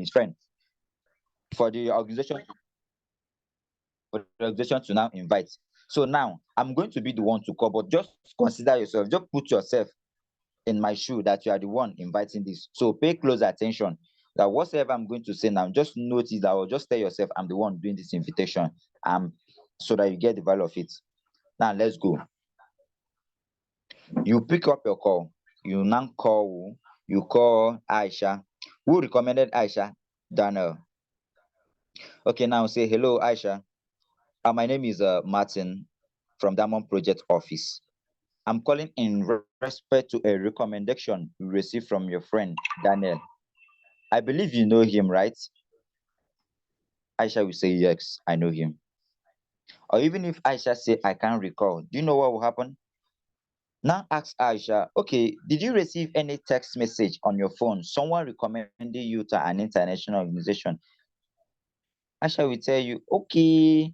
his friend for the organization to now invite. So now I'm going to be the one to call, but just consider yourself, just put yourself in my shoe that you are the one inviting this. So pay close attention that whatever I'm going to say now, just notice that, or just tell yourself I'm the one doing this invitation, so that you get the value of it. Now let's go. You pick up your call. You now call. You call Aisha. Who recommended Aisha? Daniel. Okay, now say hello, Aisha. My name is Martin from Diamond Project Office. I'm calling in respect to a recommendation we received from your friend Daniel. I believe you know him, right? Aisha will say yes, I know him. Or even if Aisha say I can't recall, do you know what will happen? Now ask Aisha, okay, did you receive any text message on your phone? Someone recommended you to an international organization. Aisha will tell you, okay,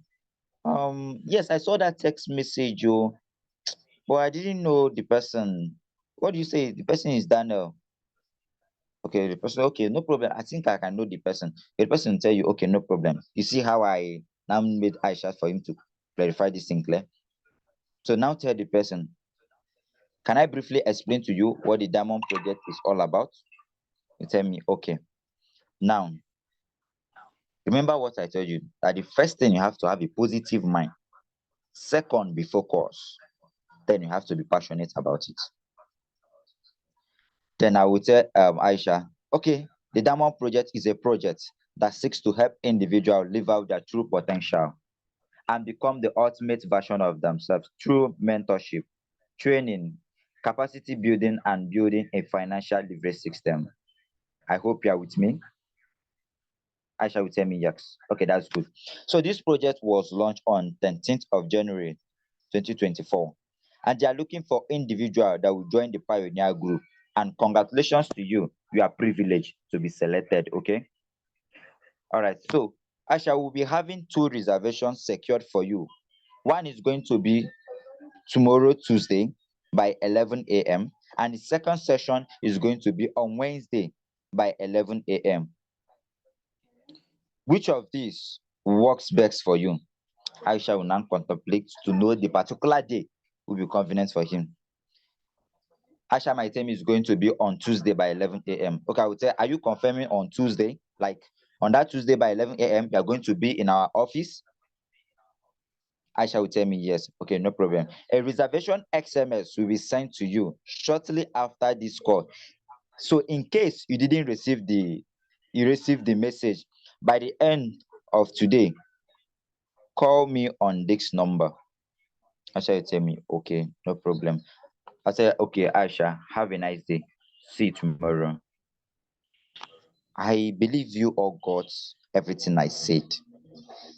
yes, I saw that text message, but I didn't know the person. What do you say? The person is Daniel. Okay, the person, okay, no problem. I think I can know the person. The person will tell you, okay, no problem. You see how I now made Aisha for him to clarify this thing clear? So now tell the person, can I briefly explain to you what the Diamond Project is all about? You tell me, okay. Now, remember what I told you, that the first thing you have to have a positive mind. Second, be focused. Then you have to be passionate about it. Then I will tell Aisha, okay, the Diamond Project is a project that seeks to help individuals live out their true potential and become the ultimate version of themselves through mentorship, training, capacity building, and building a financial leverage system. I hope you are with me. Aisha will tell me yes. Okay, that's good. So this project was launched on 13th of January 2024. And they are looking for individuals that will join the pioneer group. And congratulations to you. You are privileged to be selected. Okay. All right. So Aisha will be having 2 reservations secured for you. One is going to be tomorrow, Tuesday, by 11 a.m. And the second session is going to be on Wednesday by 11 a.m. Which of these works best for you? Aisha will now contemplate to know the particular day will be convenient for him. Aisha, my time is going to be on Tuesday by 11 a.m. Okay, I will tell, are you confirming on Tuesday? Like on that Tuesday by 11 a.m., you are going to be in our office? Aisha will tell me yes. Okay, no problem. A reservation XMS will be sent to you shortly after this call. So in case you didn't receive the message by the end of today, call me on this number. Aisha will tell me, okay, no problem. I said, okay, Aisha, have a nice day. See you tomorrow. I believe you all got everything I said.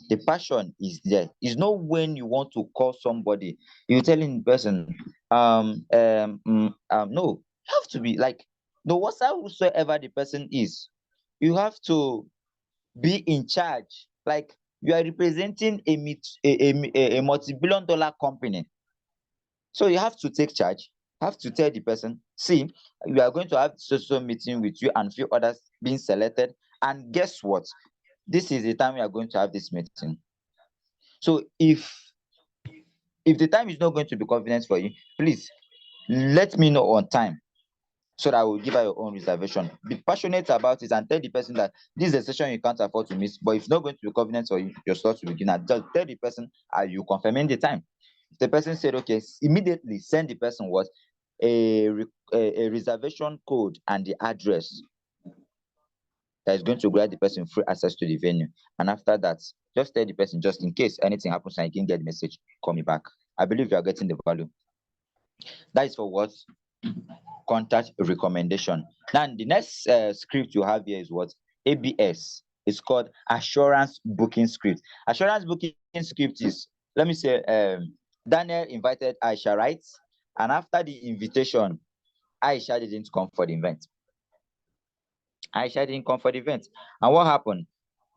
The passion is there. It's not when you want to call somebody, you're telling the person, no, you have to be like, no, whatsoever the person is, you have to be in charge. Like you are representing a multi-billion dollar company. So you have to take charge, have to tell the person, see, we are going to have social meeting with you and few others being selected. And guess what? This is the time we are going to have this meeting. So if the time is not going to be convenient for you, please let me know on time so that I will give her your own reservation. Be passionate about it and tell the person that this is a session you can't afford to miss, but if it's not going to be convenient for you, your slot will begin. And just tell the person, are you confirming the time? If the person said okay, immediately send the person what a reservation code and the address that is going to grant the person free access to the venue. And after that, just tell the person, just in case anything happens and you can get the message, call me back. I believe you are getting the value. That is for what? Contact recommendation. Now, the next script you have here is what? ABS. It's called assurance booking script. Assurance booking script is, let me say, Daniel invited Aisha, right? And after the invitation, Aisha didn't come for the event. Aisha didn't come for the event. And what happened?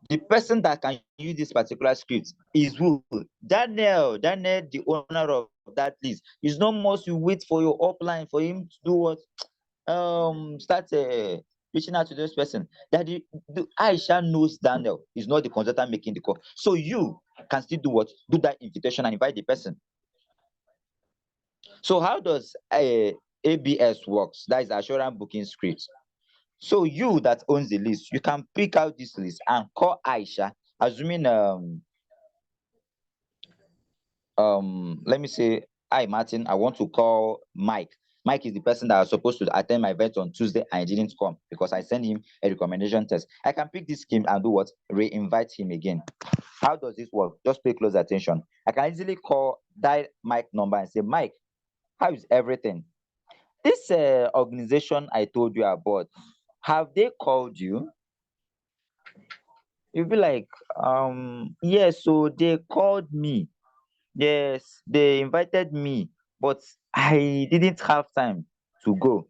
The person that can use this particular script is who? Daniel, the owner of that list. It's not must you wait for your upline for him to do what? Start reaching out to those person that the Aisha knows Daniel is not the consultant making the call. So you can still do what? Do that invitation and invite the person. So how does ABS works? That is assurance booking script. So you that owns the list, you can pick out this list and call Aisha, assuming let me say, hi Martin, I want to call Mike. Mike is the person that was supposed to attend my event on Tuesday and he didn't come because I sent him a recommendation test. I can pick this scheme and do what? Re-invite him again. How does this work? Just pay close attention. I can easily call dial Mike number and say, Mike, how is everything? This organization I told you about, have they called you? You'll be like, yes, so they called me. Yes, they invited me, but I didn't have time to go.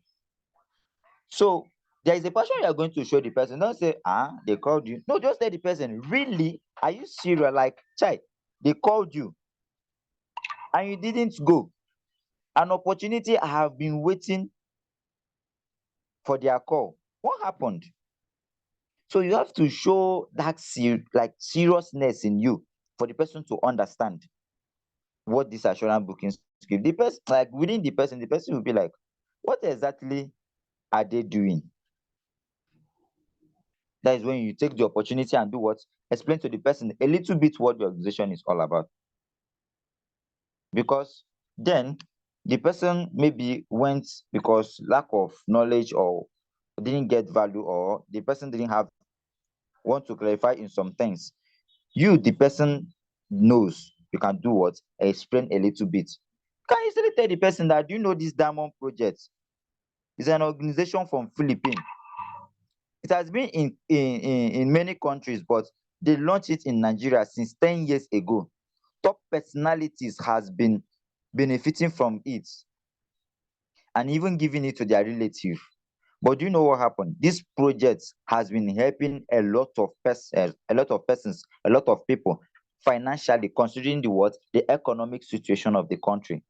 So there is a passion you are going to show the person. Don't say, they called you. No, just tell the person, really? Are you serious? Like, chai, they called you and you didn't go. An opportunity I have been waiting for their call. What happened? So you have to show that like seriousness in you for the person to understand what this assurance booking script. The person, like within the person will be like, what exactly are they doing? That is when you take the opportunity and do what? Explain to the person a little bit what the organization is all about. Because then the person maybe went because lack of knowledge or didn't get value, or the person didn't have want to clarify in some things. You, the person knows, you can do what? Explain a little bit. You can easily tell the person that, do you know this Diamond Project? It's an organization from Philippines. It has been in many countries, but they launched it in Nigeria since 10 years ago. Top personalities has been benefiting from it and even giving it to their relative. But do you know what happened? This project has been helping a lot of persons, a lot of people financially, considering the what? The economic situation of the country.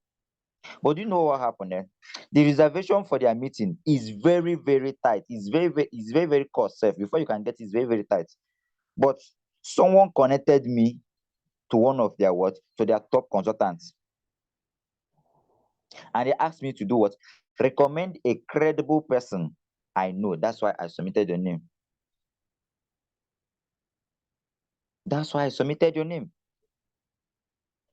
But do you know what happened then? The reservation for their meeting is very, very tight. It's very, very cost safe. Before you can get it, it's very, very tight. But someone connected me to one of their what? To their top consultants. And they asked me to do what? Recommend a credible person I know. That's why I submitted your name. That's why I submitted your name.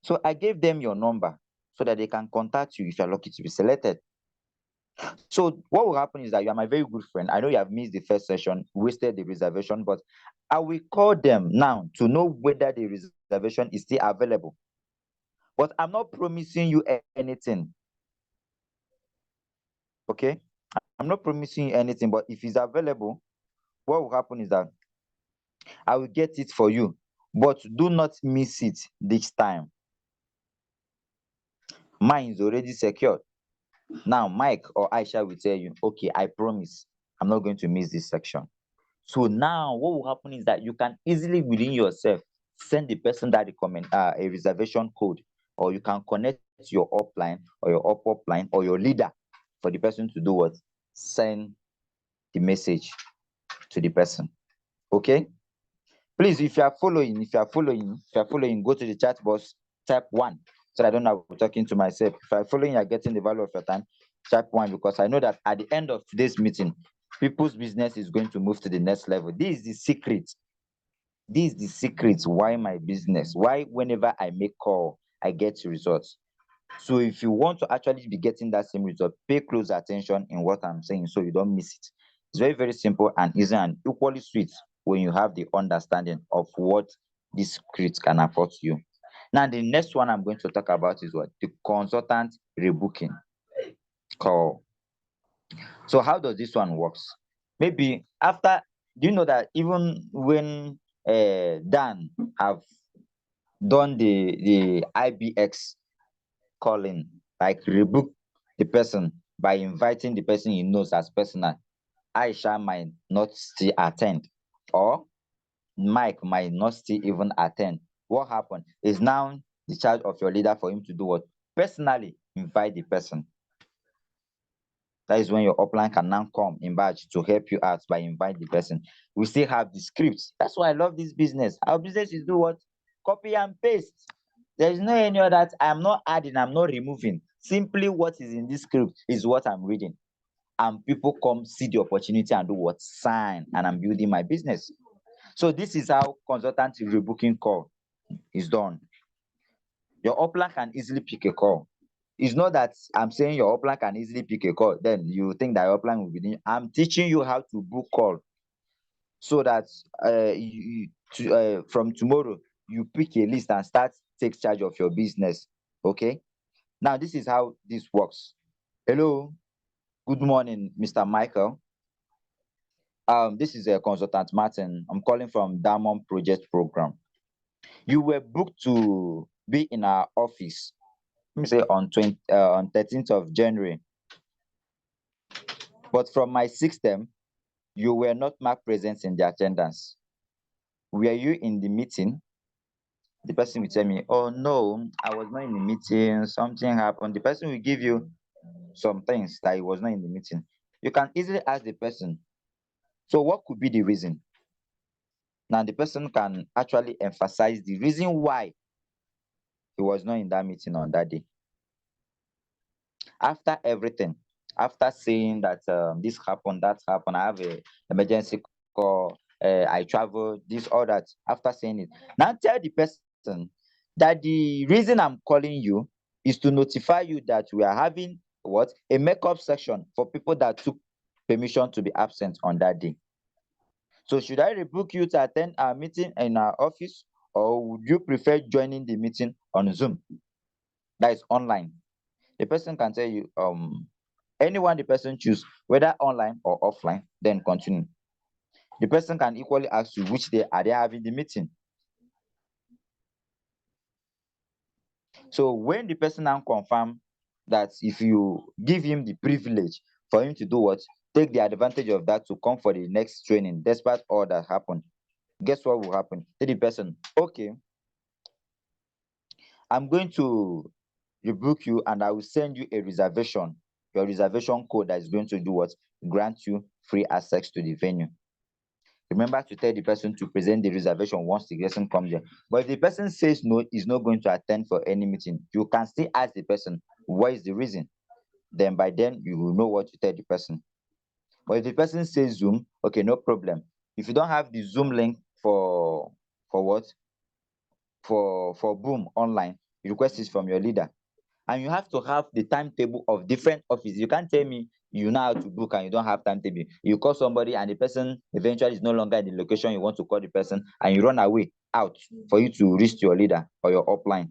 So I gave them your number so that they can contact you if you're lucky to be selected. So what will happen is that you are my very good friend. I know you have missed the first session, wasted the reservation, but I will call them now to know whether the reservation is still available. But I'm not promising you anything. Okay? I'm not promising you anything, but if it's available, what will happen is that I will get it for you. But do not miss it this time. Mine is already secured. Now, Mike or Aisha will tell you, okay, I promise I'm not going to miss this section. So now what will happen is that you can easily within yourself send the person that recommend a reservation code, or you can connect your upline or your upline or your leader for the person to do what? Send the message to the person. Okay? Please, if you are following, go to the chat box, type one. So I don't know I'm talking to myself. If you're following, you're getting the value of your time, type one, because I know that at the end of today's meeting, people's business is going to move to the next level. This is the secret. This is the secret why my business, why whenever I make call, I get results. So if you want to actually be getting that same result, pay close attention in what I'm saying so you don't miss it. It's very, very simple and easy and equally sweet when you have the understanding of what this script can afford you. Now, the next one I'm going to talk about is what? The consultant rebooking call. So how does this one works? Maybe after, do you know that even when Dan have done the IBX calling, like rebook the person by inviting the person he knows as personal, Aisha might not still attend, or Mike might not still even attend. What happened is now the charge of your leader for him to do what? Personally invite the person. That is when your upline can now come in batch to help you out by inviting the person. We still have the scripts. That's why I love this business. Our business is do what? Copy and paste. There is no any other. I'm not adding, I'm not removing. Simply what is in this script is what I'm reading. And people come see the opportunity and do what? Sign, and I'm building my business. So this is how consultant rebooking call is done. Your upline can easily pick a call. It's not that I'm saying your upline can easily pick a call, then you think that your upline will be doing. I'm teaching you how to book call so that from tomorrow you pick a list and start take charge of your business. Okay. Now this is how this works. Hello, good morning, Mr. Michael. This is a consultant Martin. I'm calling from Diamond Project Program. You were booked to be in our office. Let me say on 13th of January. But from my system, you were not marked present in the attendance. Were you in the meeting? The person will tell me, oh no, I was not in the meeting, something happened. The person will give you some things that he was not in the meeting. You can easily ask the person, so what could be the reason? Now the person can actually emphasize the reason why he was not in that meeting on that day. After everything, after saying that this happened, that happened, I have a emergency call, I travel, this, all that, after saying it, now tell the person that the reason I'm calling you is to notify you that we are having what? A makeup section for people that took permission to be absent on that day. So should I rebook you to attend our meeting in our office, or would you prefer joining the meeting on Zoom? That is online. The person can tell you anyone the person choose, whether online or offline, then continue. The person can equally ask you which day are they having the meeting. So when the person now confirm that, if you give him the privilege for him to do what? Take the advantage of that to come for the next training, despite all that happened, guess what will happen? Tell the person, okay, I'm going to rebook you and I will send you a reservation, your reservation code that is going to do what? Grant you free access to the venue. Remember to tell the person to present the reservation once the person comes there. But if the person says no, is not going to attend for any meeting, you can still ask the person, what is the reason? Then by then you will know what to tell the person. But if the person says Zoom, okay, no problem. If you don't have the Zoom link for what? For Boom online, you request it from your leader. And you have to have the timetable of different offices. You can't tell me you know how to book and you don't have timetable. You call somebody and the person eventually is no longer in the location you want to call the person, and you run away out for you to reach your leader or your upline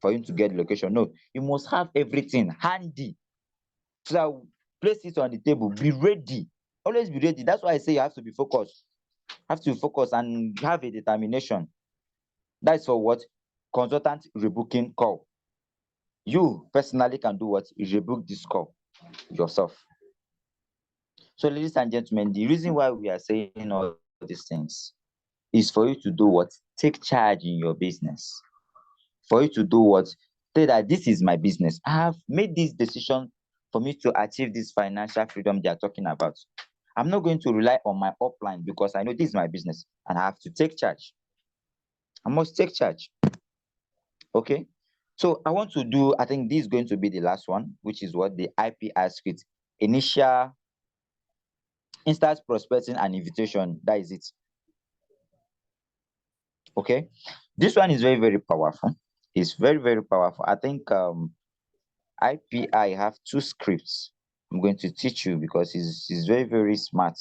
for you to get the location. No, you must have everything handy. So place it on the table. Be ready. Always be ready. That's why I say you have to be focused. Have to focus and have a determination. That's for what? Consultant rebooking call. You personally can do what? Rebook this call yourself. So, ladies and gentlemen, the reason why we are saying all these things is for you to do what? Take charge in your business. For you to do what? Say that this is my business. I have made this decision for me to achieve this financial freedom they are talking about. I'm not going to rely on my upline because I know this is my business and I have to take charge. I must take charge. Okay. So I want to do, I think this is going to be the last one, which is what? The IPI script. Initial instant prospecting and invitation. That is it. Okay. This one is very, very powerful. It's very, very powerful. I think IPI have two scripts I'm going to teach you because it's very, very smart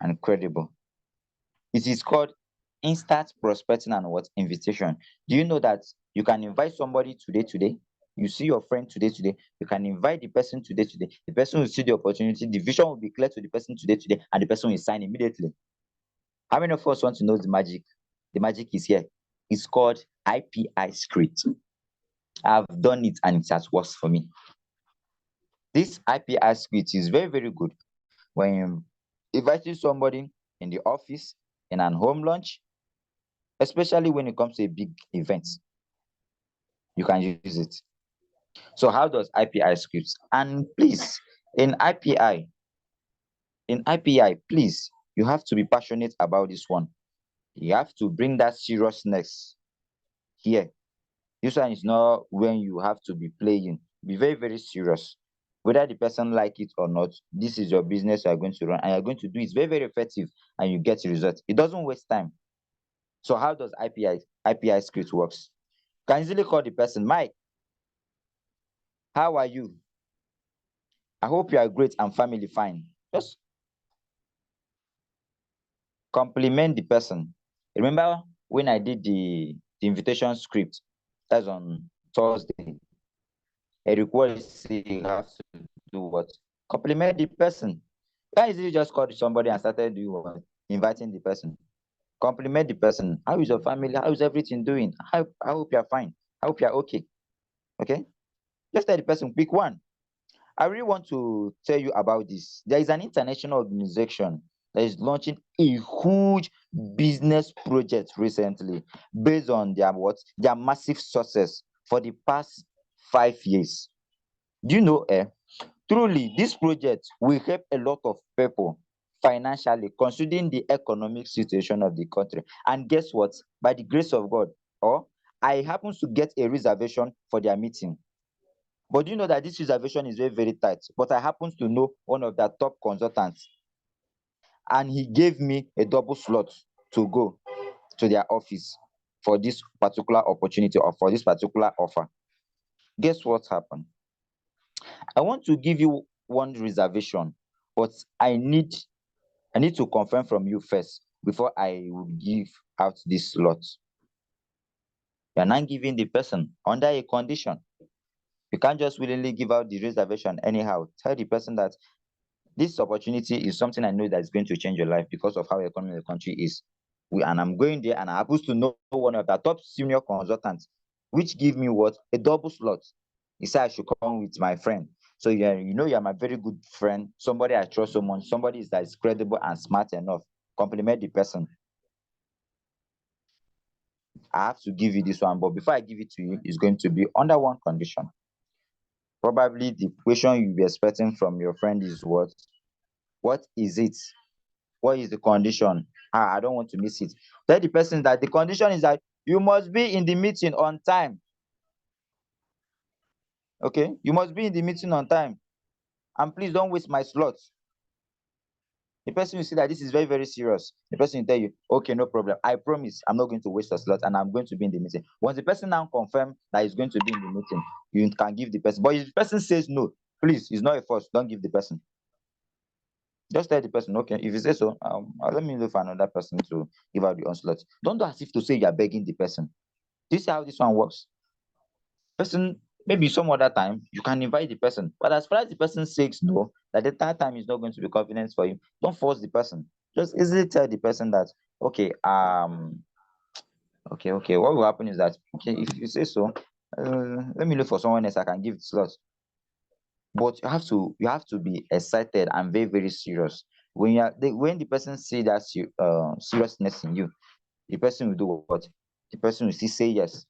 and credible. It is called instant prospecting and what? Invitation. Do you know that you can invite somebody today? You see your friend today. You can invite the person today. The person will see the opportunity. The vision will be clear to the person today, and the person will sign immediately. How many of us want to know the magic? The magic is here. It's called IPI script. I've done it and it has worked for me. This IPI script is very, very good when you inviting somebody in the office, in an home lunch, especially when it comes to a big event. You can use it. So how does IPI scripts? And please, In IPI, in IPI, please, you have to be passionate about this one. You have to bring that seriousness here. This one is not when you have to be playing. Be very, very serious. Whether the person like it or not, this is your business you are going to run and you're going to do it very, very effective and you get results. It doesn't waste time. So how does IPI script works? You can easily call the person, Mike, how are you? I hope you are great and family fine. Just compliment the person. Remember when I did the invitation script? That's on Thursday. A request say you have to do what? Compliment the person. Why is it just called somebody and started doing what? Inviting the person. Compliment the person. How is your family? How is everything doing? I hope you're fine. I hope you're okay. Okay? Just tell the person, pick one. I really want to tell you about this. There is an international organization that is launching a huge business project recently based on their what? Their massive success for the past 5 years. Do you know, truly, this project will help a lot of people financially, considering the economic situation of the country. And guess what? By the grace of God, or I happen to get a reservation for their meeting. But do you know that this reservation is very, very tight? But I happen to know one of their top consultants, and he gave me a double slot to go to their office for this particular opportunity or for this particular offer. Guess what happened? I want to give you one reservation, but I need to confirm from you first before I will give out this slot. You are not giving the person under a condition. You can't just willingly give out the reservation anyhow. Tell the person that this opportunity is something I know that is going to change your life because of how the economy of the country is. And I'm going there and I happen to know one of the top senior consultants, which give me what? A double slot. He said I should come with my friend. So yeah, you know you're my very good friend, somebody I trust so much, somebody that is credible and smart enough. Compliment the person. I have to give you this one, but before I give it to you, it's going to be under one condition. Probably the question you'll be expecting from your friend is what? What is it? What is the condition? I don't want to miss it. Tell the person that the condition is that you must be in the meeting on time. Okay? You must be in the meeting on time. And please don't waste my slots. The person will see that this is very, very serious. The person will tell you, okay, no problem. I promise I'm not going to waste a slot and I'm going to be in the meeting. Once the person now confirm that he's going to be in the meeting, you can give the person. But if the person says no, please, it's not a force. Don't give the person. Just tell the person, okay, if you say so, let me look for another person to give out the onslaught. Don't do as if to say you're begging the person. Do you see how this one works? Person, maybe some other time you can invite the person, but as far as the person says no, that the third time is not going to be convenient for you, don't force the person. Just easily tell the person that, okay, okay, what will happen is that, okay, if you say so, let me look for someone else I can give the slot. But you have to be excited and very, very serious. When the person see that seriousness in you, the person will do what? The person will still say yes.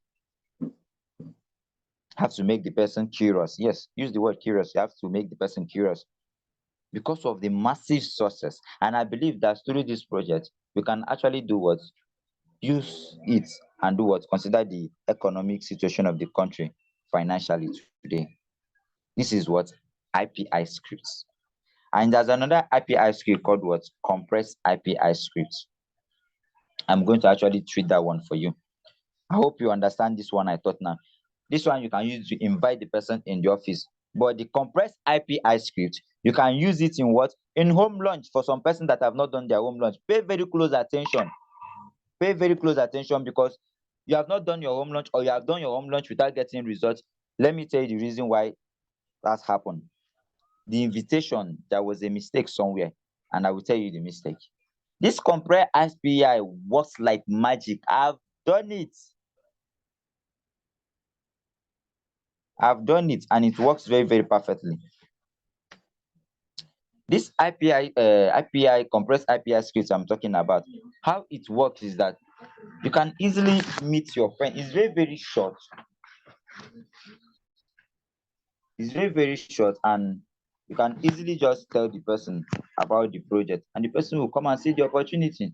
Have to make the person curious. Yes, use the word curious. You have to make the person curious because of the massive success. And I believe that through this project, we can actually do what? Use it and do what? Consider the economic situation of the country financially today. This is what? IPI scripts. And there's another IPI script called what? Compressed IPI script. I'm going to actually treat that one for you. I hope you understand this one I taught now. This one you can use to invite the person in the office. But the compressed IPI script, you can use it in what? In home lunch for some person that have not done their home lunch. Pay very close attention. Pay very close attention because you have not done your home lunch or you have done your home lunch without getting results. Let me tell you the reason why that happened. The invitation, there was a mistake somewhere, and I will tell you the mistake. This compressed IPI works like magic. I've done it. I've done it and it works very, very perfectly. This IPI compressed IPI script I'm talking about, how it works is that you can easily meet your friend. It's very, very short. It's very, very short, and You can easily just tell the person about the project, and the person will come and see the opportunity.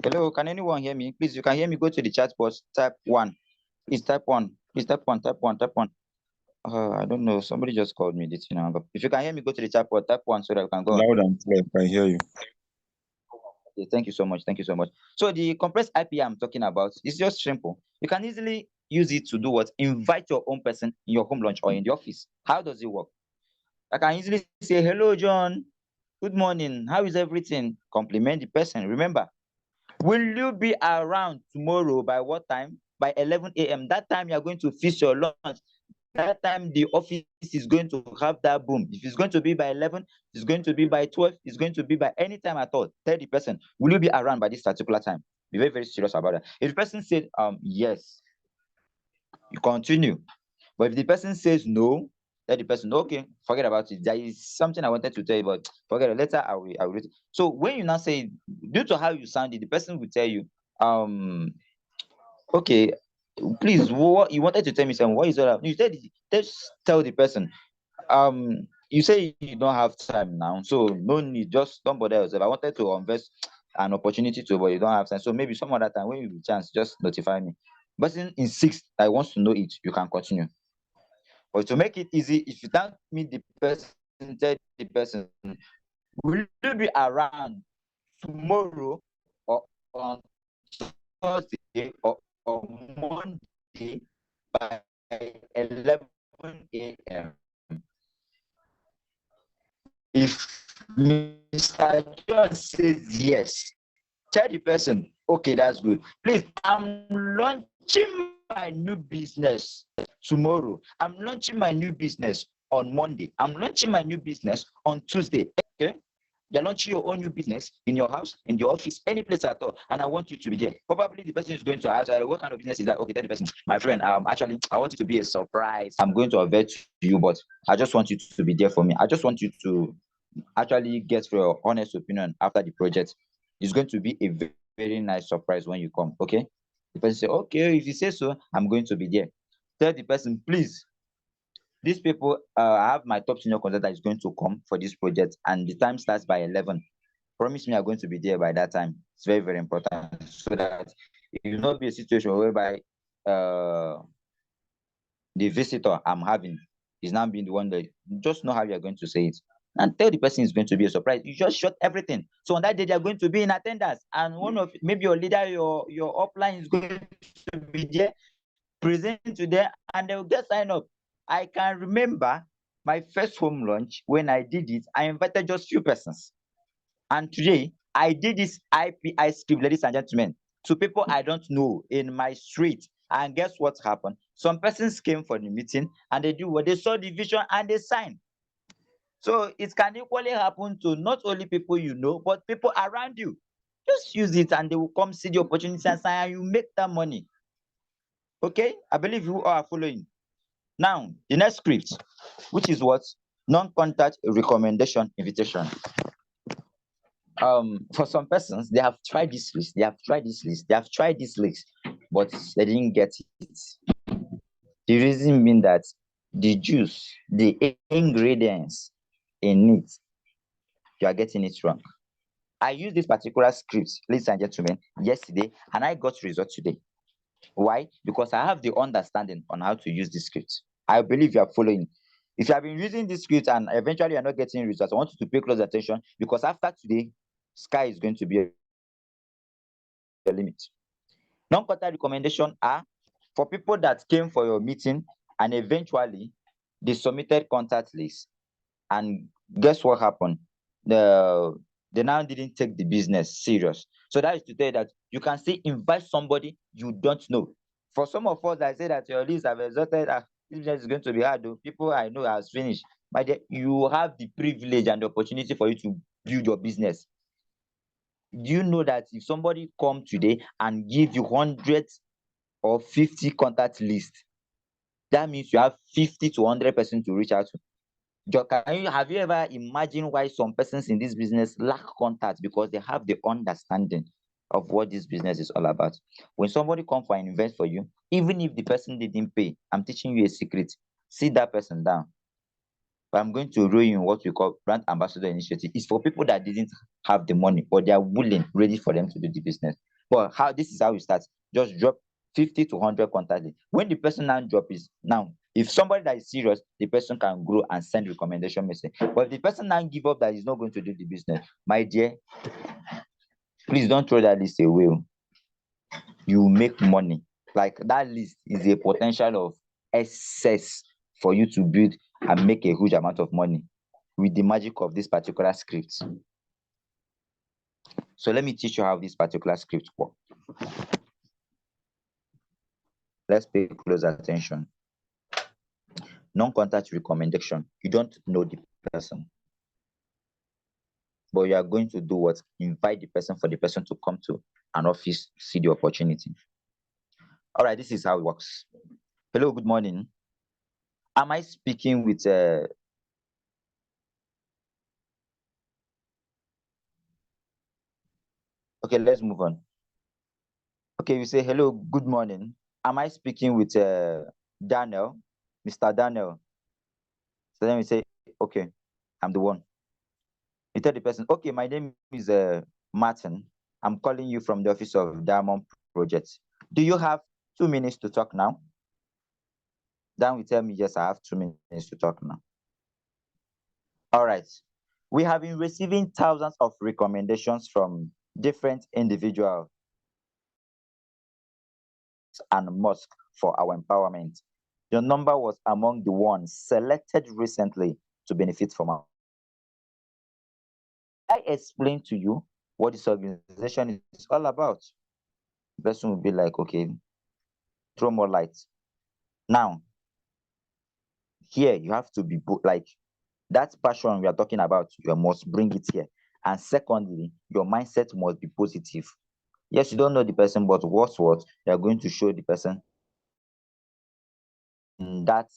Hello, can anyone hear me? Please, you can hear me. Go to the chat box. Type one. Please type one. Please type one. Type one. Type one. I don't know. Somebody just called me. This now. But if you can hear me, go to the chat box. Type one so that we can go on. Loud and clear. I hear you. Okay, thank you so much. Thank you so much. So the compressed IP I'm talking about is just simple. You can easily use it to do what? Invite your own person in your home lunch or in the office. How does it work? I can easily say, "Hello, John. Good morning. How is everything?" Compliment the person. Remember, will you be around tomorrow by what time? By 11 a.m. That time you are going to feast your lunch. That time the office is going to have that boom. If it's going to be by 11, it's going to be by 12, it's going to be by any time at all. Tell the person, will you be around by this particular time? Be very, very serious about that. If the person said, yes, you continue. But if the person says no, tell the person, okay, forget about it. There is something I wanted to tell you, but forget it. Later, I will read it. So when you now say, due to how you sounded, the person will tell you, okay, please, what you wanted to tell me something. What is all that? You said, just tell the person, you say you don't have time now, so no need, just don't bother yourself. I wanted to invest an opportunity to, but you don't have time. So maybe some other time when you have chance, just notify me. But in six, I wants to know it, you can continue. But to make it easy, if you don't meet the person, tell the person, will you be around tomorrow or on Thursday or on Monday by 11 a.m. If Mr. John says yes, tell the person, okay, that's good. Please, I'm launching my new business tomorrow. I'm launching my new business on Monday. I'm launching my new business on Tuesday. Okay? You're launching your own new business in your house, in your office, any place at all, and I want you to be there. Probably the person is going to ask, what kind of business is that? Okay, tell the person, my friend, actually, I want it to be a surprise. I'm going to avert to you, but I just want you to be there for me. I just want you to actually get your honest opinion after the project. It's going to be a very, very nice surprise when you come. Okay. The person say, okay, if you say so, I'm going to be there. Tell the person, please, these people, I have my top senior consultant that is going to come for this project, and the time starts by 11. Promise me I'm going to be there by that time. It's very, very important, so that it will not be a situation whereby uh the visitor I'm having is now being the one that just know how you're going to say it. And tell the person it's going to be a surprise. You just shut everything. So on that day, they're going to be in attendance. And one of maybe your leader, your upline is going to be there, present to them, and they'll get signed up. I can remember my first home launch when I did it, I invited just few persons. And today I did this IPI script, ladies and gentlemen, to people I don't know in my street. And guess what happened? Some persons came for the meeting and they do what they saw the vision and they signed. So it can equally happen to not only people you know, but people around you. Just use it and they will come see the opportunity and sign and you make that money. Okay? I believe you are following. Now, the next script, which is what? Non-contact recommendation invitation. For some persons, they have tried this list, they have tried this list, they have tried this list, but they didn't get it. The reason being that the juice, the ingredients in it, you are getting it wrong. I used this particular script, ladies and gentlemen, yesterday, and I got results today. Why? Because I have the understanding on how to use this script. I believe you are following. If you have been using this script and eventually you're not getting results, I want you to pay close attention, because after today, sky is going to be your limit. Non-contact recommendation are for people that came for your meeting and eventually they submitted contact list. And guess what happened? They now didn't take the business serious. So that is to tell you that you can still invite somebody you don't know. For some of us, I say that your list have exhausted. This business is going to be hard, though. People I know has finished. But you have the privilege and the opportunity for you to build your business. Do you know that if somebody come today and give you hundreds or 50 contact list. That means you have 50 to 100 persons to reach out to. Have you ever imagined why some persons in this business lack contact? Because they have the understanding of what this business is all about. When somebody comes for an invest for you, even if the person didn't pay, I'm teaching you a secret. Sit that person down. But I'm going to enroll you in what we call brand ambassador initiative. It's for people that didn't have the money, but they are willing, ready for them to do the business. But how this is how we start. Just drop 50 to 100 contact. When the person now drop is now, if somebody that is serious, the person can grow and send recommendation message. But if the person now give up that he's not going to do the business, my dear, please don't throw that list away. You make money. Like that list is a potential of excess for you to build and make a huge amount of money with the magic of this particular script. So let me teach you how this particular script works. Let's pay close attention. Non-contact recommendation. You don't know the person, but you are going to do what? Invite the person for the person to come to an office, see the opportunity. All right, this is how it works. Hello, good morning. Am I speaking with okay, let's move on. Okay, you say hello, good morning. Am I speaking with Daniel, Mr. Daniel? So then we say, okay, I'm the one. You tell the person, okay, my name is Martin. I'm calling you from the office of Diamond Project. Do you have 2 minutes to talk now? Then we tell me, yes, I have 2 minutes to talk now. All right. We have been receiving thousands of recommendations from different individuals and Musk for our empowerment. Your number was among the ones selected recently to benefit from our. I explained to you what this organization is all about. The person will be like, okay, throw more light. Now, here you have to be like that passion we are talking about, you must bring it here. And secondly, your mindset must be positive. Yes, you don't know the person, but what's what? You are going to show the person that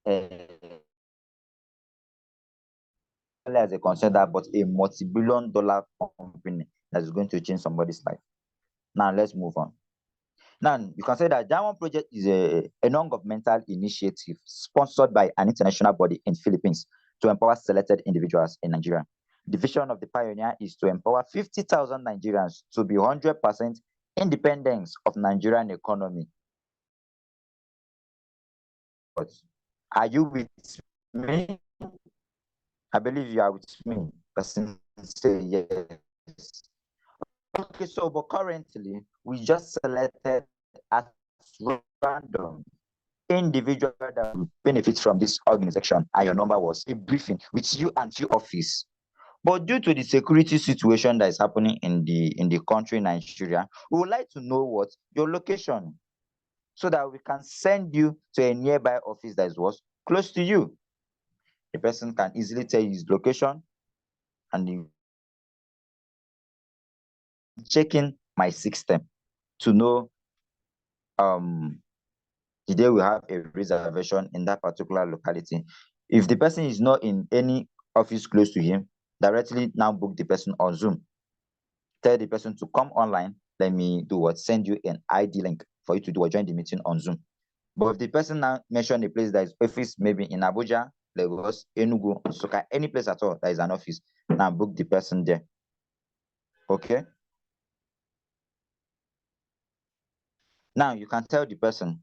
as a consider, but a multi-billion dollar company that is going to change somebody's life. Now let's move on. Now you can say that Diamond Project is a non-governmental initiative sponsored by an international body in Philippines to empower selected individuals in Nigeria. The vision of the pioneer is to empower 50,000 Nigerians to be 100% independence of Nigerian economy. But are you with me? I believe you are with me. Person say yes. Okay, so but currently we just selected at random individual that will benefit from this organization, and your number was a briefing with you and your office. But due to the security situation that is happening in the country Nigeria, we would like to know what your location, so that we can send you to a nearby office that is what close to you. The person can easily tell you his location, and checking my system to know the day we have a reservation in that particular locality. If the person is not in any office close to him, directly now book the person on Zoom. Tell the person to come online. Let me do what? Send you an ID link for you to do or join the meeting on Zoom. But if the person now mention a place that is office, maybe in Abuja, Lagos, Enugu, Nsukka, any place at all that is an office, now book the person there. Okay. Now you can tell the person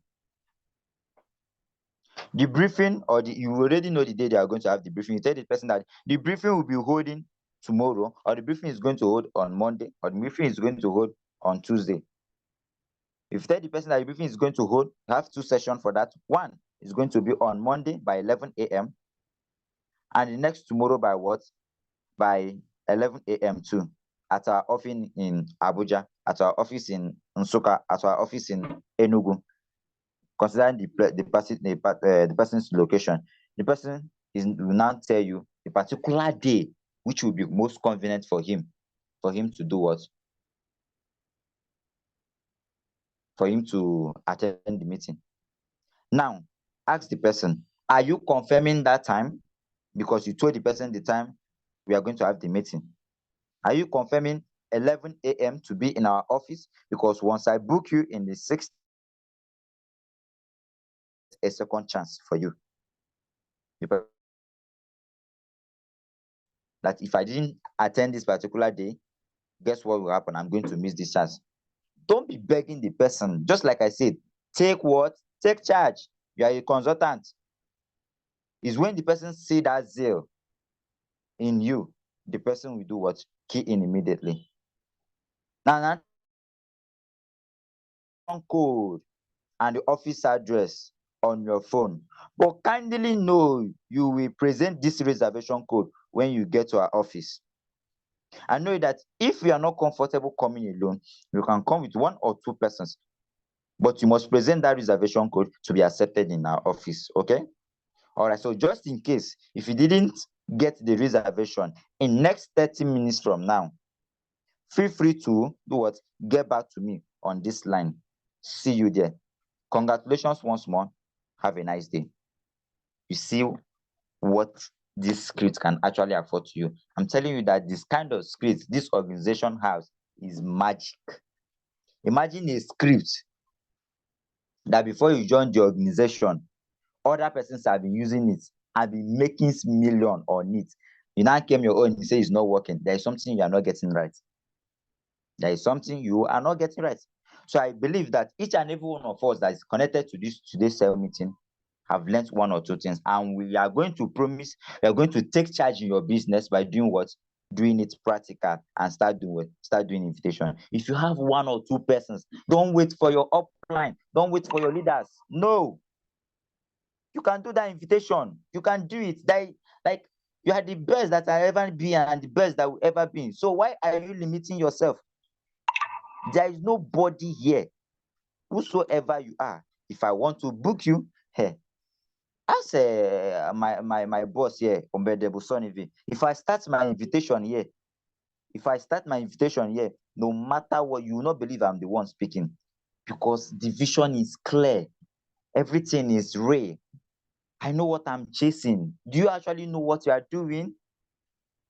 the briefing, or you already know the day they are going to have the briefing. You tell the person that the briefing will be holding tomorrow, or the briefing is going to hold on Monday, or the briefing is going to hold on Tuesday. If you tell the person that the briefing is going to hold, you have 2 sessions for that. One is going to be on Monday by 11 a.m. and the next tomorrow by what? By 11 a.m. too, at our office in Abuja, at our office in Nsukka, at our office in Enugu. Considering the person's location, the person will now tell you the particular day which will be most convenient for him to do what? for him to attend the meeting. Now, ask the person, are you confirming that time? Because you told the person the time we are going to have the meeting. Are you confirming 11 a.m. to be in our office? Because once I book you in the 6th, a second chance for you. That if I didn't attend this particular day, guess what will happen? I'm going to miss this chance. Don't be begging the person. Just like I said, take what? Take charge. You are a consultant. Is when the person see that zeal in you, the person will do what? Key in immediately. Now, code and the office address on your phone. But kindly know you will present this reservation code when you get to our office. I know that if you are not comfortable coming alone, you can come with 1 or 2 persons, but you must present that reservation code to be accepted in our office. Okay? All right. So just in case, if you didn't get the reservation in next 30 minutes from now, feel free to do what? Get back to me on this line. See you there. Congratulations once more. Have a nice day. You see what this script can actually afford to you. I'm telling you that this kind of script this organization has is magic. Imagine a script that before you join the organization, other persons have been using it and been making million on it. You now came your own, you say it's not working. There is something you are not getting right. There is something you are not getting right. So I believe that each and every one of us that is connected to this today's cell meeting have learned 1 or 2 things, and we are going to promise we are going to take charge in your business by doing what? Doing it practical and start doing invitation. If you have 1 or 2 persons, don't wait for your upline, don't wait for your leaders. No, you can do that invitation. You can do it. Like you are the best that I ever been and the best that will ever be. So why are you limiting yourself? There is nobody here, whosoever you are. If I want to book you, hey, ask my boss here, Ombedebo Sonivi. If I start my invitation here, no matter what, you will not believe I'm the one speaking, because the vision is clear. Everything is real. I know what I'm chasing. Do you actually know what you are doing?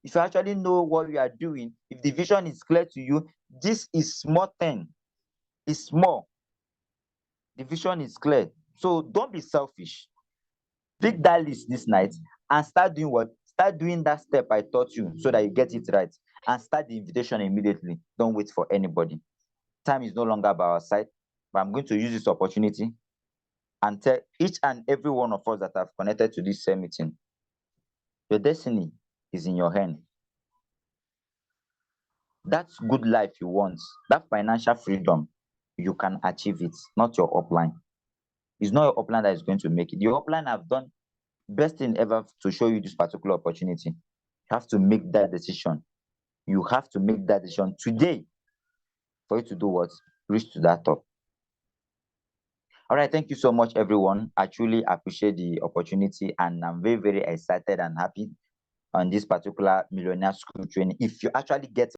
If you actually know what you are doing, if the vision is clear to you, this is small thing. It's small. The vision is clear. So don't be selfish. Pick that list this night and start doing what? Start doing that step I taught you so that you get it right. And start the invitation immediately. Don't wait for anybody. Time is no longer by our side, but I'm going to use this opportunity and tell each and every one of us that have connected to this same meeting, your destiny is in your hand. That good life you want, that financial freedom, you can achieve it, not your upline. It's not your upline that is going to make it. Your upline have done best thing ever to show you this particular opportunity. You have to make that decision. You have to make that decision today for you to do what? Reach to that top. All right, thank you so much, everyone. I truly appreciate the opportunity, and I'm very, very excited and happy on this particular millionaire school training. If you actually get